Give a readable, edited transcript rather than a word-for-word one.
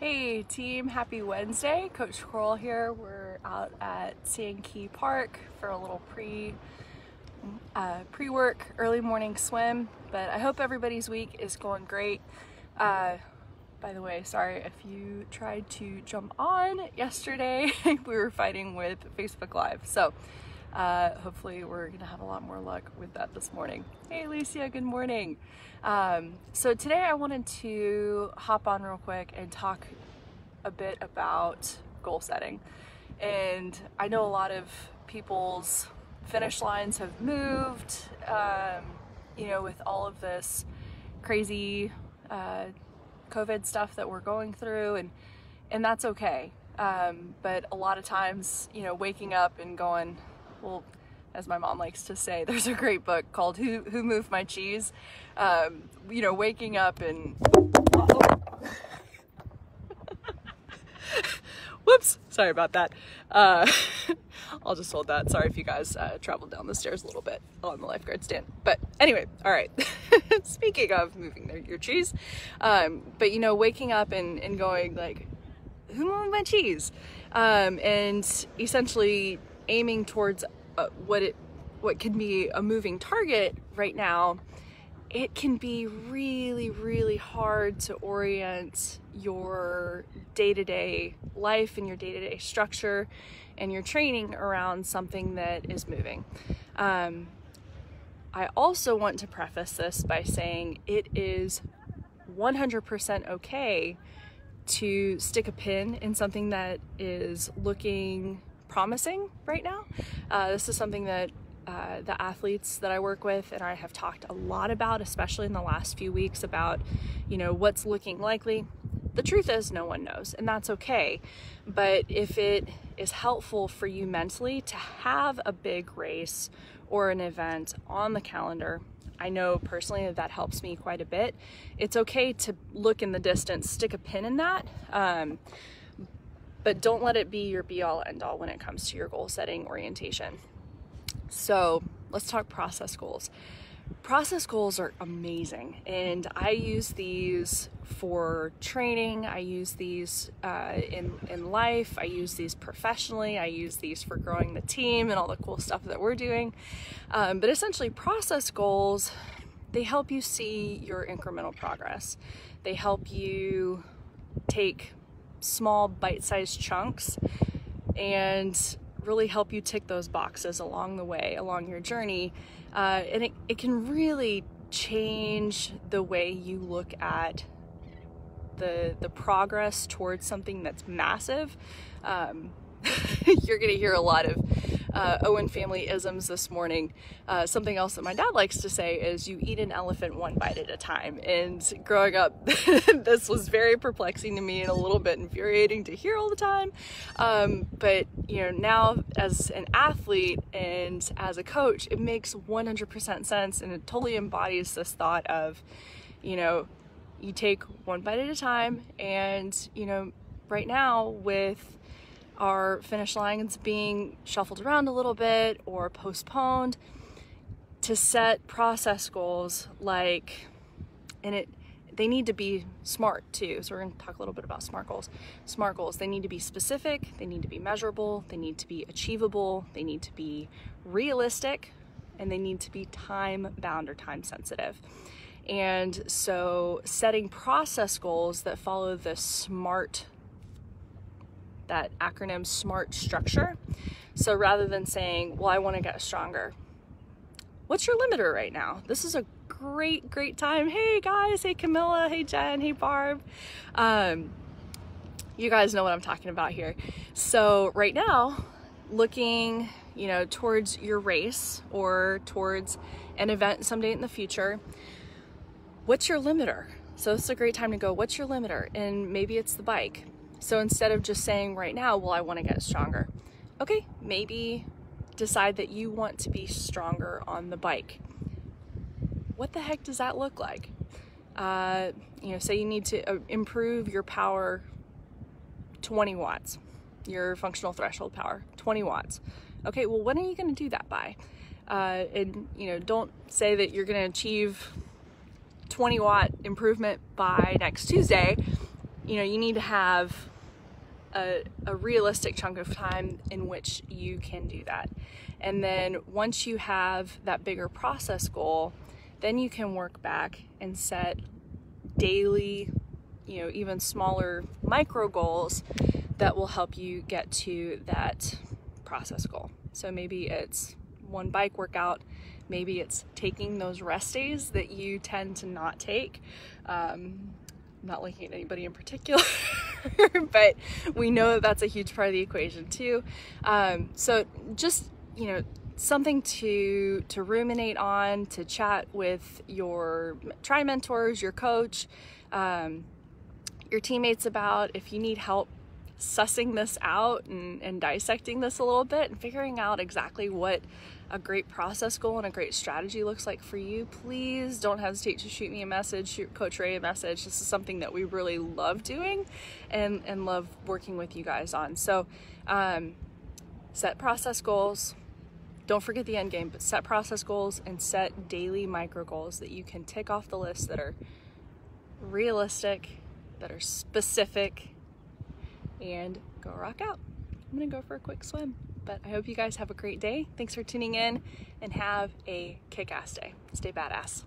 Hey team, happy Wednesday. Coach Coral here. We're out at Sand Key Park for a little pre-work early morning swim, but I hope everybody's week is going great. By the way, sorry if you tried to jump on yesterday. We were fighting with Facebook Live, so hopefully we're gonna have a lot more luck with that this morning. Hey Alicia, good morning. So today I wanted to hop on real quick and talk a bit about goal setting. And I know a lot of people's finish lines have moved, with all of this crazy COVID stuff that we're going through, and that's okay. But a lot of times, waking up and going, well, as my mom likes to say, there's a great book called Who Moved My Cheese? Waking up and whoops, sorry about that. I'll just hold that. Sorry if you guys traveled down the stairs a little bit on the lifeguard stand. But anyway, all right. Speaking of moving your cheese, but waking up and going like, who moved my cheese? And essentially aiming towards what can be a moving target right now. It can be really, really hard to orient your day-to-day life and your day-to-day structure and your training around something that is moving. I also want to preface this by saying it is 100% okay to stick a pin in something that is looking promising right now. This is something that the athletes that I work with and I have talked a lot about, especially in the last few weeks, about what's looking likely. The truth is no one knows, and that's okay. But if it is helpful for you mentally to have a big race or an event on the calendar, I know personally that helps me quite a bit. It's okay to look in the distance, stick a pin in that, but don't let it be your be-all end-all when it comes to your goal setting orientation. So let's talk process goals. Process goals are amazing, and I use these for training. I use these in life. I use these professionally. I use these for growing the team and all the cool stuff that we're doing. But essentially, process goals, they help you see your incremental progress. They help you take small bite-sized chunks and really help you tick those boxes along the way, along your journey. And it can really change the way you look at the progress towards something that's massive. You're gonna hear a lot of Owen family isms this morning. Something else that my dad likes to say is you eat an elephant one bite at a time. And growing up, this was very perplexing to me and a little bit infuriating to hear all the time. But now as an athlete and as a coach, it makes 100% sense, and it totally embodies this thought of, you take one bite at a time. And, right now with our finish lines being shuffled around a little bit or postponed, to set process goals they need to be smart too. So we're going to talk a little bit about SMART goals. SMART goals, they need to be specific, they need to be measurable, they need to be achievable, they need to be realistic, and they need to be time bound or time sensitive. And so setting process goals that follow the SMART, that acronym SMART structure. So rather than saying, well, I want to get stronger, what's your limiter right now? This is a great time. Hey guys, hey Camilla, hey Jen, hey Barb. You guys know what I'm talking about here. So right now, looking, towards your race or towards an event someday in the future, what's your limiter? So it's a great time to go, what's your limiter? And maybe it's the bike. So instead of just saying right now, well, I want to get stronger. Okay, maybe decide that you want to be stronger on the bike. What the heck does that look like? Say you need to improve your power 20 watts, your functional threshold power, 20 watts. Okay, well, when are you going to do that by? And don't say that you're going to achieve 20 watt improvement by next Tuesday. you know, you need to have a realistic chunk of time in which you can do that. And then once you have that bigger process goal, then you can work back and set daily, you know, even smaller micro goals that will help you get to that process goal. So maybe it's one bike workout, maybe it's taking those rest days that you tend to not take. I'm not looking at anybody in particular, but we know that that's a huge part of the equation too. So just, you know, something to ruminate on, to chat with your tri-mentors, your coach, your teammates about. If you need help sussing this out and dissecting this a little bit and figuring out exactly what a great process goal and a great strategy looks like for you, please don't hesitate to shoot me a message, shoot Coach Ray a message. This is something that we really love doing and love working with you guys on. So set process goals. Don't forget the end game, but set process goals and set daily micro goals that you can tick off the list, that are realistic, that are specific, and go rock out. I'm gonna go for a quick swim, but I hope you guys have a great day. Thanks for tuning in and have a kick-ass day. Stay badass.